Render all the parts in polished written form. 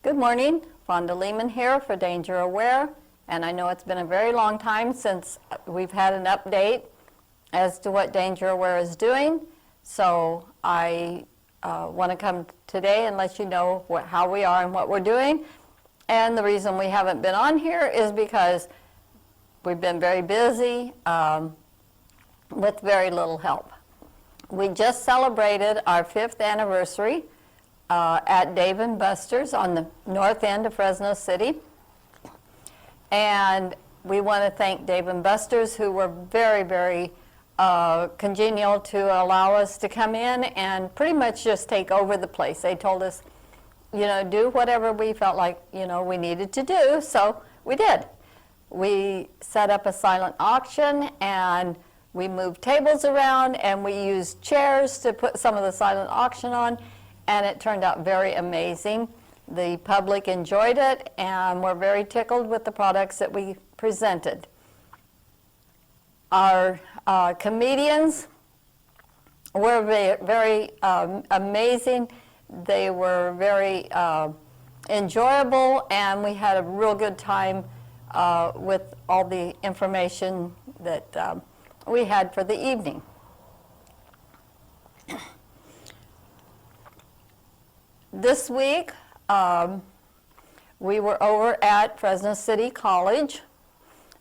Good morning, Fonda Lehman here for Danger Aware, and I know it's been a very long time since we've had an update as to what Danger Aware is doing, so I want to come today and let you know how we are and what we're doing. And the reason we haven't been on here is because we've been very busy with very little help. We just celebrated our 5th anniversary at Dave & Buster's on the north end of Fresno City. And we want to thank Dave & Buster's, who were very, very congenial to allow us to come in and pretty much just take over the place. They told us, you know, do whatever we felt like, you know, we needed to do, so we did. We set up a silent auction, and we moved tables around, and we used chairs to put some of the silent auction on, and it turned out very amazing. The public enjoyed it, and we're very tickled with the products that we presented. Our comedians were very amazing. They were very enjoyable, and we had a real good time with all the information that we had for the evening. This week, we were over at Fresno City College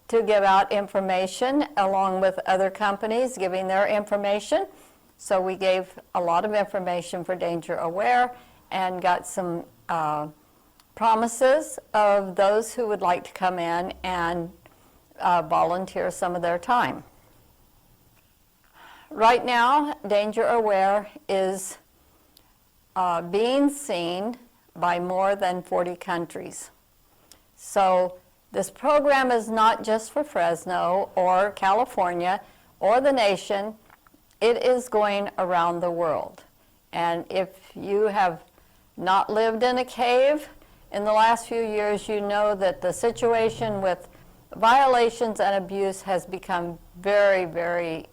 to give out information along with other companies giving their information. So we gave a lot of information for Danger Aware and got some promises of those who would like to come in and volunteer some of their time. Right now, Danger Aware is being seen by more than 40 countries. So this program is not just for Fresno or California or the nation. It is going around the world. And if you have not lived in a cave in the last few years, you know that the situation with violations and abuse has become very, very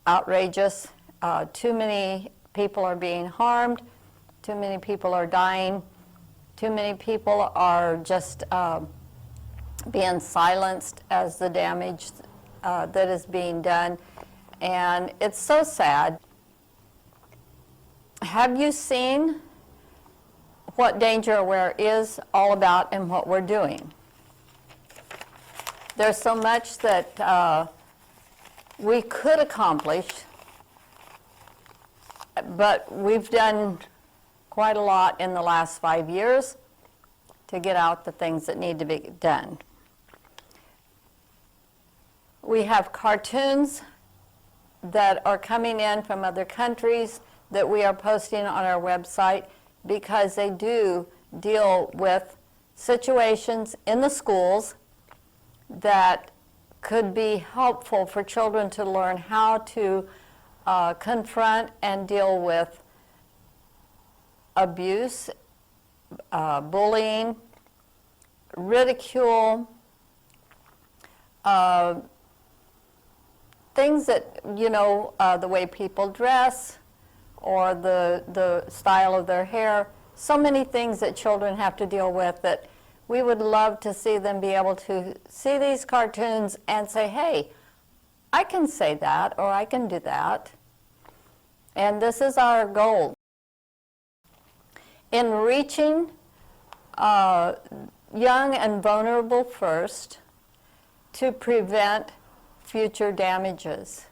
outrageous. Too many people are being harmed, too many people are dying, too many people are just being silenced as the damage that is being done, and it's so sad. Have you seen what Danger Aware is all about and what we're doing? There's so much that we could accomplish, but we've done quite a lot in the last 5 years to get out the things that need to be done. We have cartoons that are coming in from other countries that we are posting on our website because they do deal with situations in the schools that could be helpful for children to learn how to confront and deal with abuse, bullying, ridicule, things that, you know, the way people dress or the style of their hair, so many things that children have to deal with that we would love to see them be able to see these cartoons and say, hey, I can say that or I can do that. And this is our goal. In reaching young and vulnerable first to prevent future damages.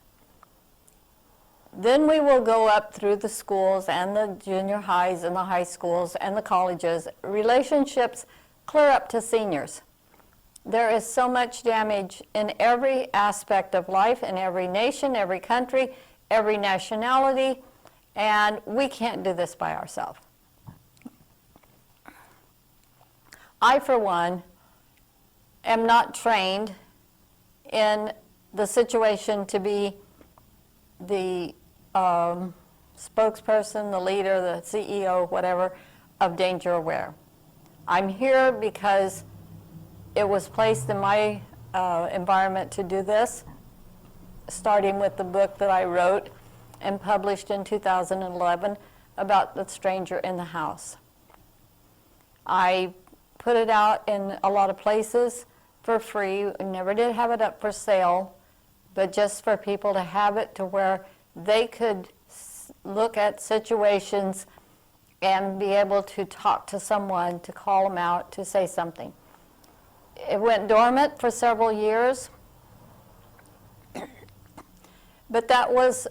Then we will go up through the schools and the junior highs and the high schools and the colleges. Relationships clear up to seniors. There is so much damage in every aspect of life, in every nation, every country, every nationality, and we can't do this by ourselves. I, for one, am not trained in the situation to be the spokesperson, the leader, the CEO, whatever, of Danger Aware. I'm here because it was placed in my environment to do this, starting with the book that I wrote and published in 2011 about the stranger in the house. I put it out in a lot of places for free. We never did have it up for sale, but just for people to have it to where they could look at situations and be able to talk to someone, to call them out, to say something. It went dormant for several years, but that was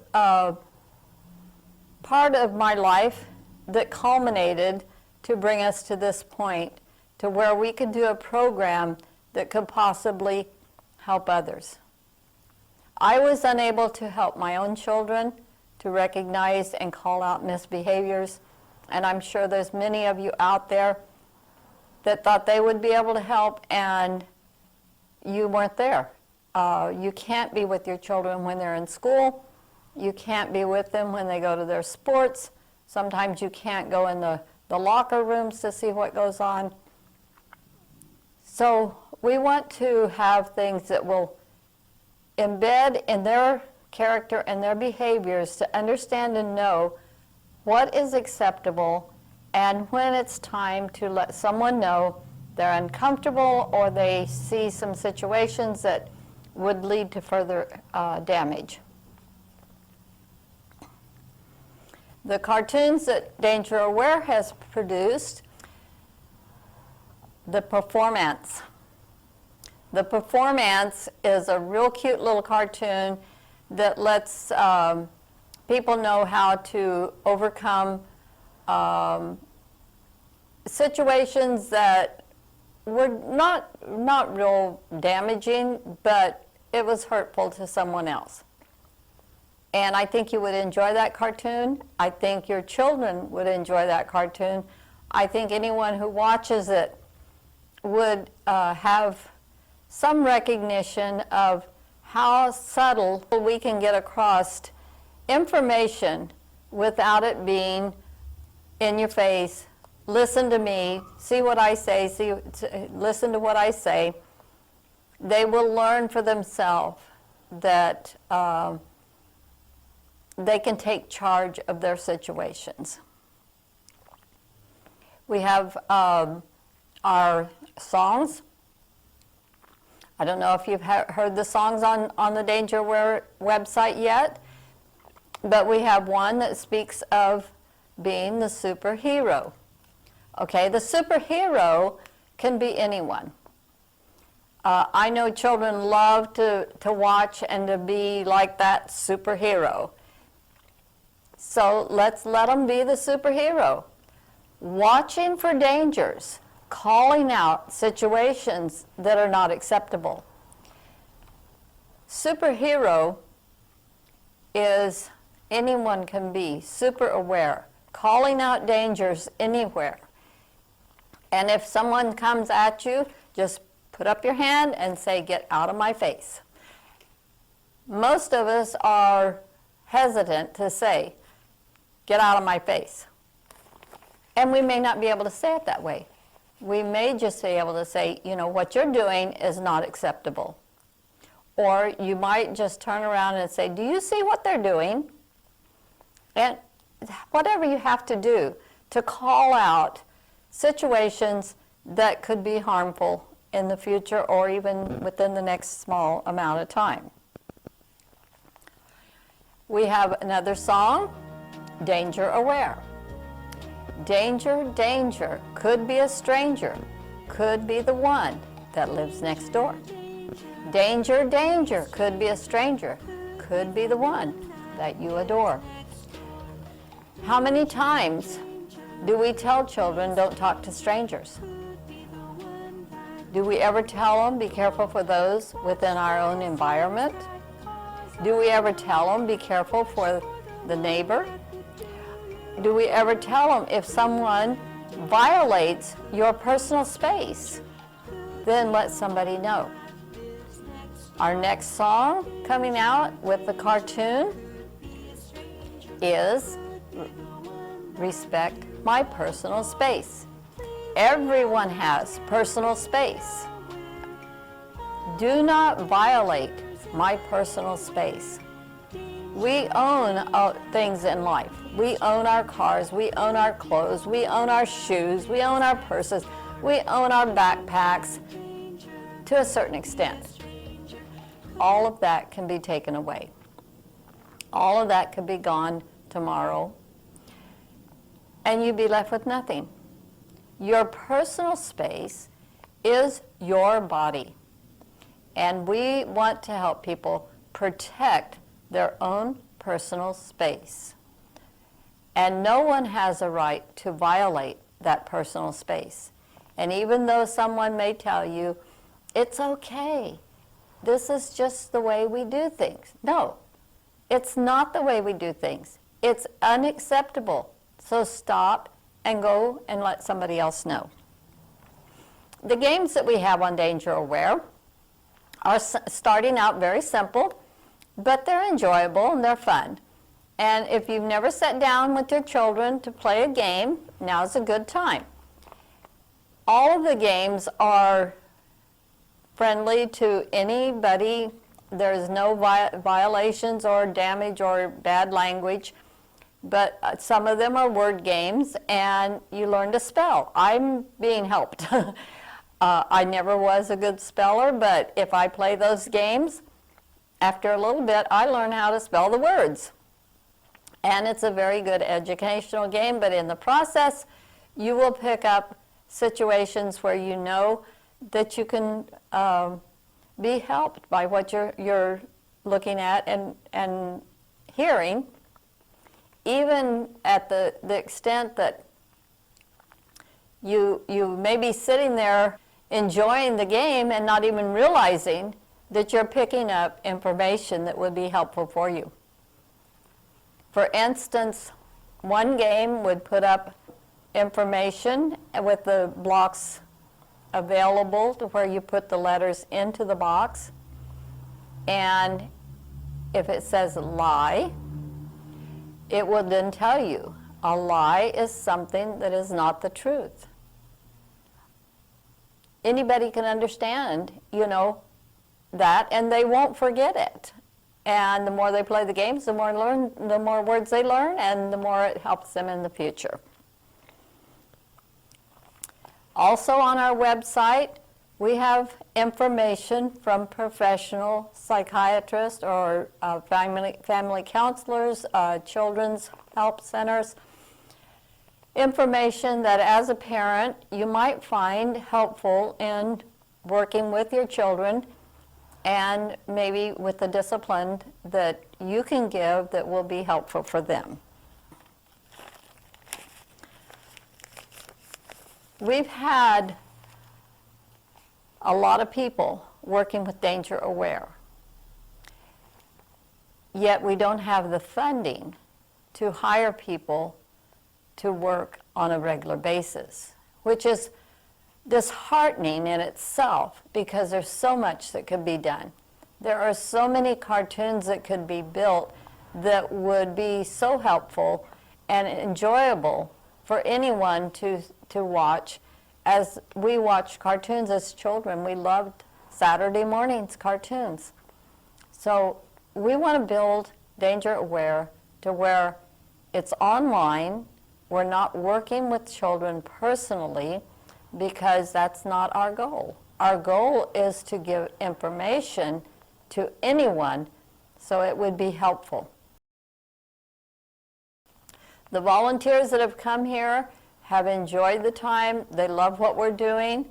part of my life that culminated to bring us to this point, to where we could do a program that could possibly help others. I was unable to help my own children to recognize and call out misbehaviors, and I'm sure there's many of you out there that thought they would be able to help, and you weren't there. You can't be with your children when they're in school. You can't be with them when they go to their sports. Sometimes you can't go in the locker rooms to see what goes on. So we want to have things that will embed in their character and their behaviors to understand and know what is acceptable and when it's time to let someone know they're uncomfortable or they see some situations that would lead to further damage. The cartoons that Danger Aware has produced, the Performance. The Performance is a real cute little cartoon that lets people know how to overcome situations that were not real damaging, but it was hurtful to someone else. And I think you would enjoy that cartoon. I think your children would enjoy that cartoon. I think anyone who watches it would have some recognition of how subtle we can get across information without it being in your face. Listen to me, see what I say, listen to what I say. They will learn for themselves that they can take charge of their situations. We have our songs. I don't know if you've heard the songs on the Danger Aware website yet, but we have one that speaks of being the superhero. Okay, the superhero can be anyone. I know children love to watch and to be like that superhero. So let's let them be the superhero. Watching for dangers, calling out situations that are not acceptable. Superhero is anyone can be super aware, calling out dangers anywhere. And if someone comes at you, just put up your hand and say, "Get out of my face." Most of us are hesitant to say, "Get out of my face." And we may not be able to say it that way. We may just be able to say, you know, what you're doing is not acceptable. Or you might just turn around and say, "Do you see what they're doing?" And whatever you have to do to call out situations that could be harmful in the future or even within the next small amount of time. We have another song, Danger Aware. Danger, danger, could be a stranger, could be the one that lives next door. Danger, danger, could be a stranger, could be the one that you adore. How many times do we tell children don't talk to strangers? Do we ever tell them be careful for those within our own environment? Do we ever tell them be careful for the neighbor? Do we ever tell them if someone violates your personal space, then let somebody know? Our next song coming out with the cartoon is Respect My Personal Space. Everyone has personal space. Do not violate my personal space. We own things in life. We own our cars, we own our clothes, we own our shoes, we own our purses, we own our backpacks to a certain extent. All of that can be taken away. All of that could be gone tomorrow, and you'd be left with nothing. Your personal space is your body, and we want to help people protect their own personal space. And no one has a right to violate that personal space. And even though someone may tell you, it's okay, this is just the way we do things. No, it's not the way we do things. It's unacceptable. So stop and go and let somebody else know. The games that we have on Danger Aware are starting out very simple, but they're enjoyable and they're fun. And if you've never sat down with your children to play a game, now's a good time. All of the games are friendly to anybody. There's no violations or damage or bad language, but some of them are word games, and you learn to spell. I'm being helped. I never was a good speller, but if I play those games, after a little bit, I learn how to spell the words. And it's a very good educational game, but in the process, you will pick up situations where you know that you can be helped by what you're looking at and hearing, even at the extent that you may be sitting there enjoying the game and not even realizing that you're picking up information that would be helpful for you. For instance, one game would put up information with the blocks available to where you put the letters into the box, and if it says lie, it will then tell you a lie is something that is not the truth. Anybody can understand, that, and they won't forget it. And the more they play the games, the more words they learn, and the more it helps them in the future. Also on our website, we have information from professional psychiatrists or family counselors, children's help centers, information that as a parent you might find helpful in working with your children and maybe with the discipline that you can give that will be helpful for them. We've had a lot of people working with Danger Aware, yet we don't have the funding to hire people to work on a regular basis, which is disheartening in itself because there's so much that could be done. There are so many cartoons that could be built that would be so helpful and enjoyable for anyone to watch. As we watched cartoons as children, we loved Saturday mornings cartoons. So we want to build Danger Aware to where it's online. We're not working with children personally because that's not our goal. Our goal is to give information to anyone so it would be helpful. The volunteers that have come here have enjoyed the time. They love what we're doing,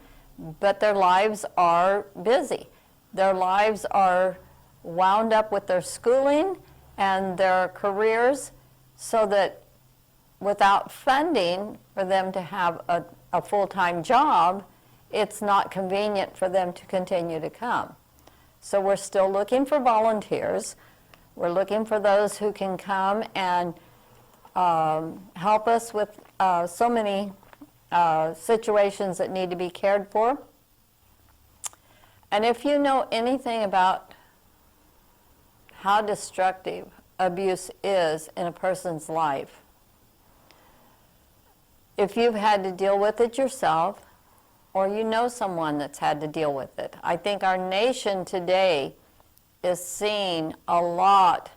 but their lives are busy. Their lives are wound up with their schooling and their careers, so that without funding for them to have a full-time job, it's not convenient for them to continue to come. So we're still looking for volunteers. We're looking for those who can come and help us with so many situations that need to be cared for. And if you know anything about how destructive abuse is in a person's life, if you've had to deal with it yourself, or you know someone that's had to deal with it, I think our nation today is seeing a lot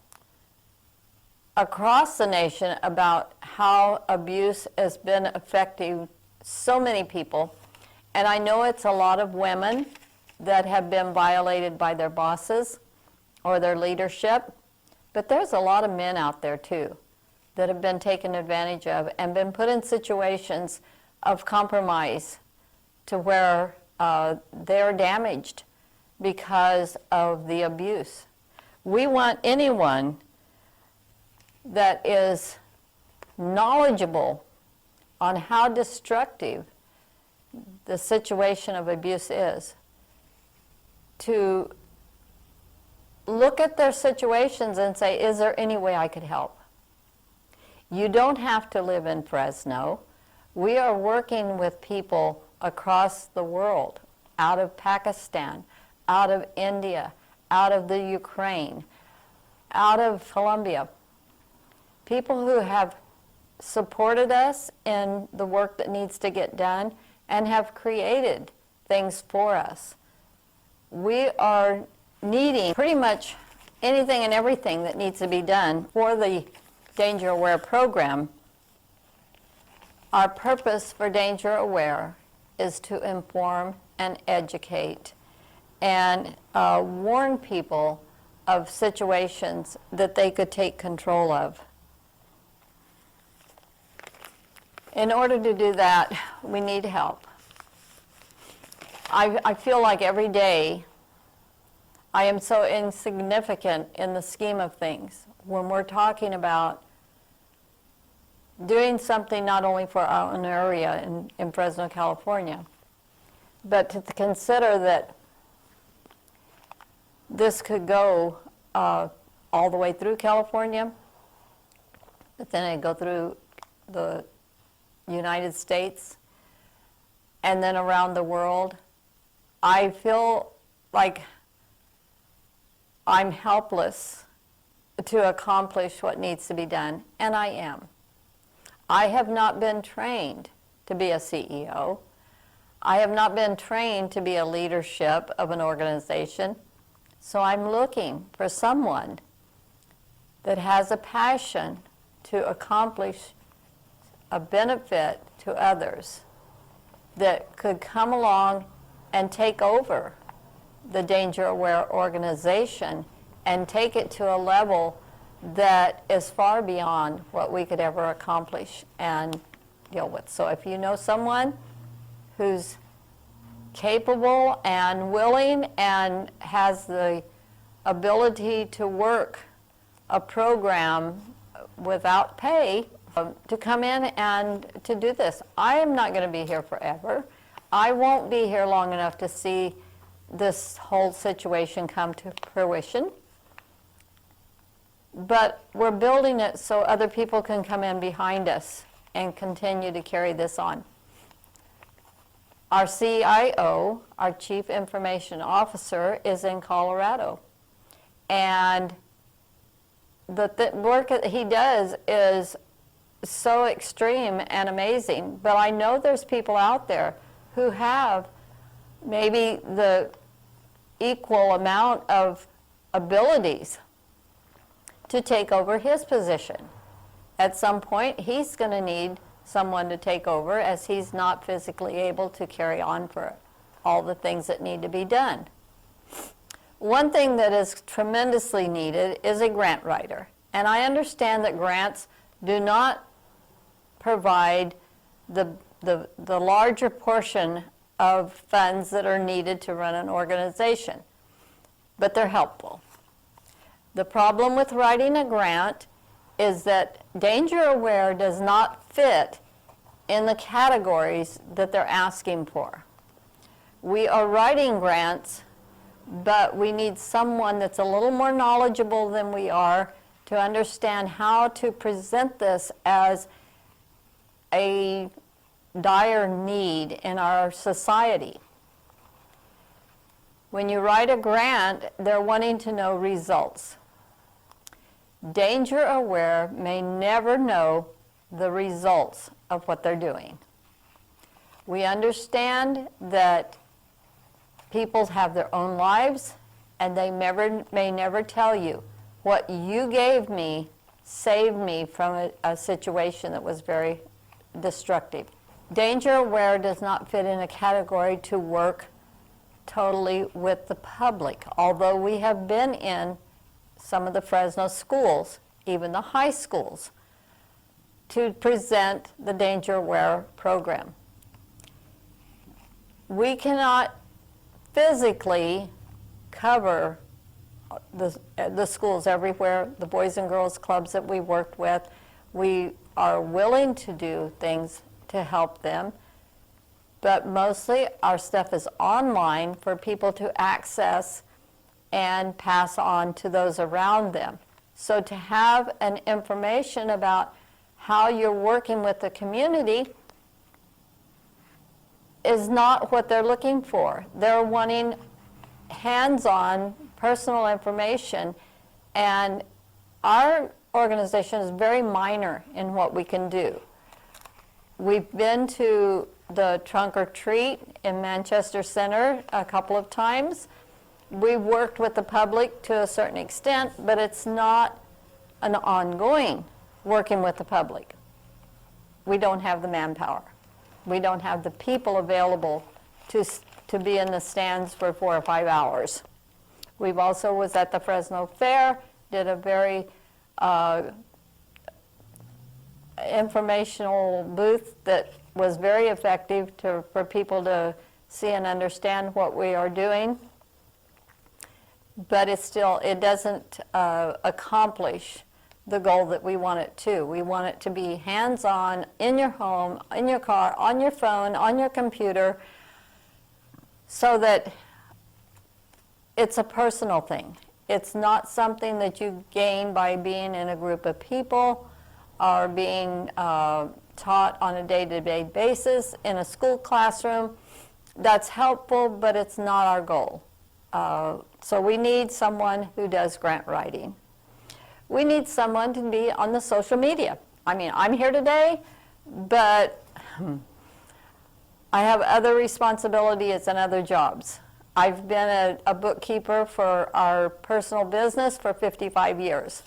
across the nation about how abuse has been affecting so many people. And I know it's a lot of women that have been violated by their bosses or their leadership, but there's a lot of men out there too that have been taken advantage of and been put in situations of compromise to where they're damaged because of the abuse. We want anyone that is knowledgeable on how destructive the situation of abuse is to look at their situations and say, is there any way I could help? You don't have to live in Fresno. We are working with people across the world, out of Pakistan, out of India, out of the Ukraine, out of Colombia. People who have supported us in the work that needs to get done and have created things for us. We are needing pretty much anything and everything that needs to be done for the Danger Aware program. Our purpose for Danger Aware is to inform and educate and warn people of situations that they could take control of. In order to do that, we need help. I feel like every day I am so insignificant in the scheme of things when we're talking about doing something not only for our own area in Fresno, California, but to consider that this could go all the way through California, but then it'd go through the United States and then around the world. I feel like I'm helpless to accomplish what needs to be done, and I am. I have not been trained to be a CEO. I have not been trained to be a leadership of an organization, so I'm looking for someone that has a passion to accomplish a benefit to others that could come along and take over the Danger Aware organization and take it to a level that is far beyond what we could ever accomplish and deal with. So if you know someone who's capable and willing and has the ability to work a program without pay to come in and to do this. I am not going to be here forever. I won't be here long enough to see this whole situation come to fruition. But we're building it so other people can come in behind us and continue to carry this on. Our CIO, our Chief Information Officer, is in Colorado. And the work that he does is so extreme and amazing. But I know there's people out there who have maybe the equal amount of abilities to take over his position. At some point, he's going to need someone to take over, as he's not physically able to carry on for all the things that need to be done. One thing that is tremendously needed is a grant writer. And I understand that grants do not provide the larger portion of funds that are needed to run an organization, but they're helpful. The problem with writing a grant is that Danger Aware does not fit in the categories that they're asking for. We are writing grants, but we need someone that's a little more knowledgeable than we are to understand how to present this as a dire need in our society. When you write a grant, they're wanting to know results. Danger Aware may never know the results of what they're doing. We understand that people have their own lives, and they may never tell you what you gave me saved me from a situation that was very destructive. Danger Aware does not fit in a category to work totally with the public, although we have been in some of the Fresno schools, even the high schools, to present the Danger Aware program. We cannot physically cover the schools everywhere, the Boys and Girls Clubs that we worked with. We are willing to do things to help them, but mostly our stuff is online for people to access and pass on to those around them. So to have an information about how you're working with the community is not what they're looking for. They're wanting hands-on personal information, and our organization is very minor in what we can do. We've been to the Trunk or Treat in Manchester Center a couple of times. We worked with the public to a certain extent, but it's not an ongoing working with the public. We don't have the manpower. We don't have the people available to be in the stands for 4 or 5 hours. We've also was at the Fresno Fair, did a very informational booth that was very effective for people to see and understand what we are doing. But it doesn't accomplish the goal that we want it to. We want it to be hands-on, in your home, in your car, on your phone, on your computer, so that it's a personal thing. It's not something that you gain by being in a group of people or being taught on a day-to-day basis in a school classroom. That's helpful, but it's not our goal. So we need someone who does grant writing. We need someone to be on the social media. I mean, I'm here today, but I have other responsibilities and other jobs. I've been a bookkeeper for our personal business for 55 years.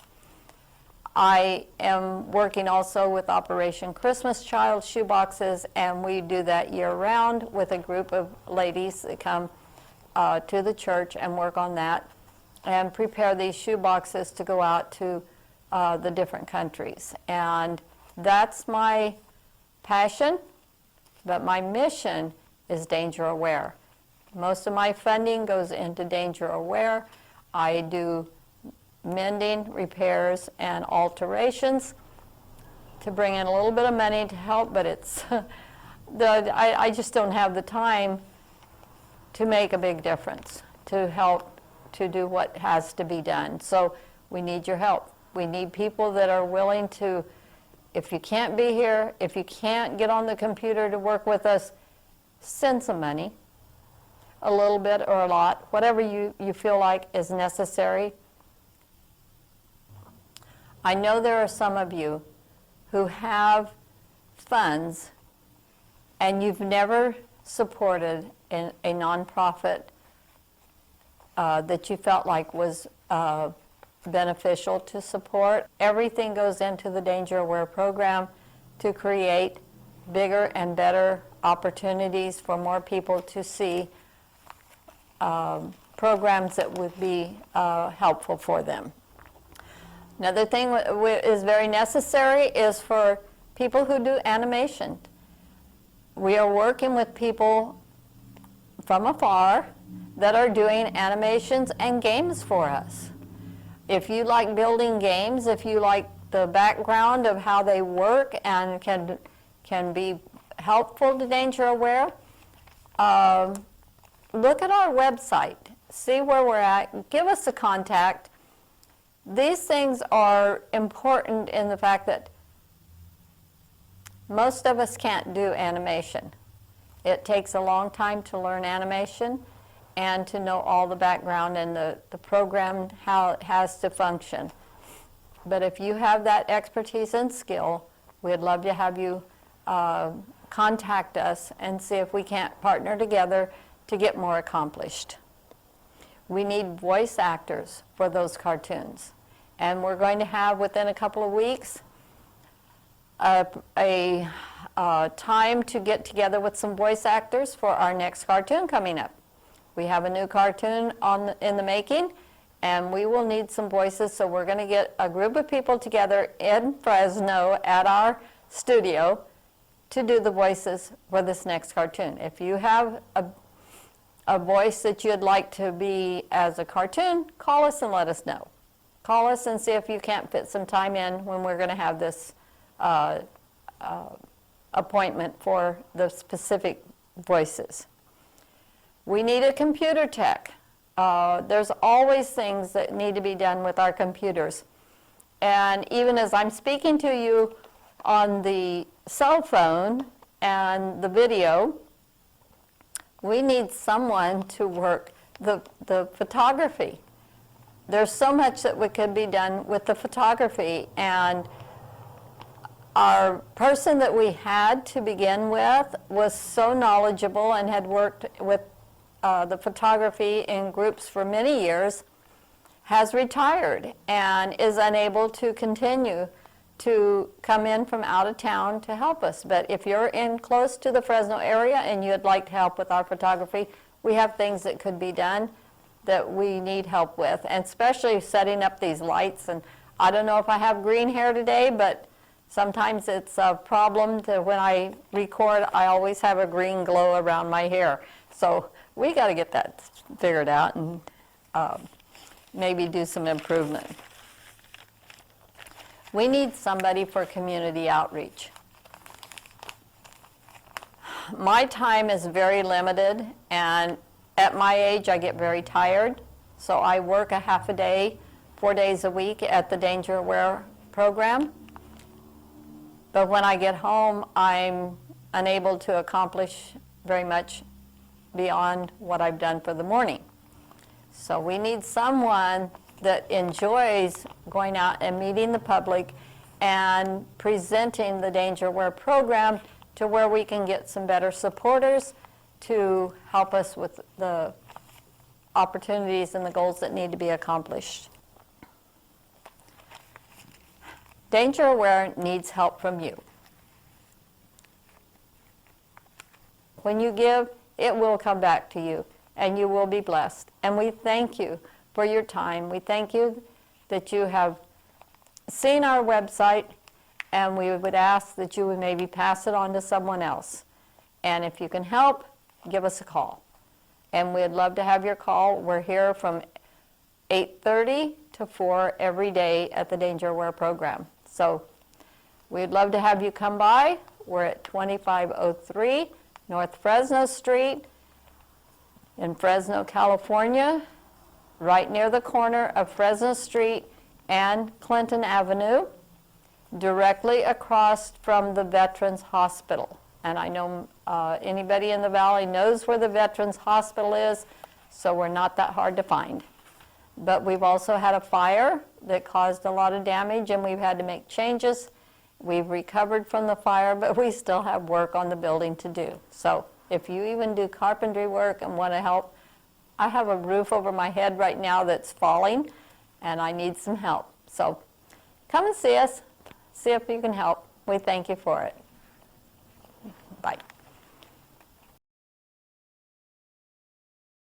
I am working also with Operation Christmas Child shoeboxes, and we do that year-round with a group of ladies that come to the church and work on that and prepare these shoeboxes to go out to the different countries. And that's my passion, but my mission is Danger Aware. Most of my funding goes into Danger Aware. I do mending, repairs, and alterations to bring in a little bit of money to help, but it's I just don't have the time to make a big difference, to help to do what has to be done. So we need your help. We need people that are willing to, if you can't be here, if you can't get on the computer to work with us, send some money, a little bit or a lot, whatever you feel like is necessary. I know there are some of you who have funds and you've never supported a nonprofit that you felt like was beneficial to support. Everything goes into the Danger Aware program to create bigger and better opportunities for more people to see programs that would be helpful for them. Another thing is very necessary is for people who do animation. We are working with people from afar that are doing animations and games for us. If you like building games, if you like the background of how they work and can be helpful to Danger Aware, look at our website, see where we're at, give us a contact. These things are important in the fact that most of us can't do animation. It takes a long time to learn animation and to know all the background and the program, how it has to function. But if you have that expertise and skill, we'd love to have you contact us and see if we can't partner together to get more accomplished. We need voice actors for those cartoons. And we're going to have, within a couple of weeks, a time to get together with some voice actors for our next cartoon coming up. We have a new cartoon in the making, and we will need some voices, so we're going to get a group of people together in Fresno at our studio to do the voices for this next cartoon. If you have a voice that you'd like to be as a cartoon, call us and let us know. Call us and see if you can't fit some time in when we're going to have this appointment for the specific voices. We need a computer tech. There's always things that need to be done with our computers. And even as I'm speaking to you on the cell phone and the video, we need someone to work the photography. There's so much that could be done with the photography, and our person that we had to begin with was so knowledgeable and had worked with the photography in groups for many years, has retired and is unable to continue to come in from out of town to help us. But if you're in close to the Fresno area and you'd like to help with our photography, we have things that could be done that we need help with, and especially setting up these lights. And I don't know if I have green hair today, but sometimes it's a problem to when I record, I always have a green glow around my hair. So we got to get that figured out and maybe do some improvement. We need somebody for community outreach. My time is very limited, and at my age I get very tired, so I work a half a day, 4 days a week at the Danger Aware program. But when I get home, I'm unable to accomplish very much beyond what I've done for the morning. So we need someone that enjoys going out and meeting the public and presenting the Danger Aware program to where we can get some better supporters to help us with the opportunities and the goals that need to be accomplished. Danger Aware needs help from you. When you give, it will come back to you, and you will be blessed. And we thank you for your time. We thank you that you have seen our website, and we would ask that you would maybe pass it on to someone else. And if you can help, give us a call. And we'd love to have your call. We're here from 8:30 to 4 every day at the Danger Aware program. So we'd love to have you come by. We're at 2503 North Fresno Street in Fresno, California, right near the corner of Fresno Street and Clinton Avenue, directly across from the Veterans Hospital. And I know anybody in the valley knows where the Veterans Hospital is, so we're not that hard to find. But we've also had a fire that caused a lot of damage, and we've had to make changes. We've recovered from the fire, but we still have work on the building to do. So if you even do carpentry work and want to help, I have a roof over my head right now that's falling, and I need some help. So come and see us. See if you can help. We thank you for it. Bye.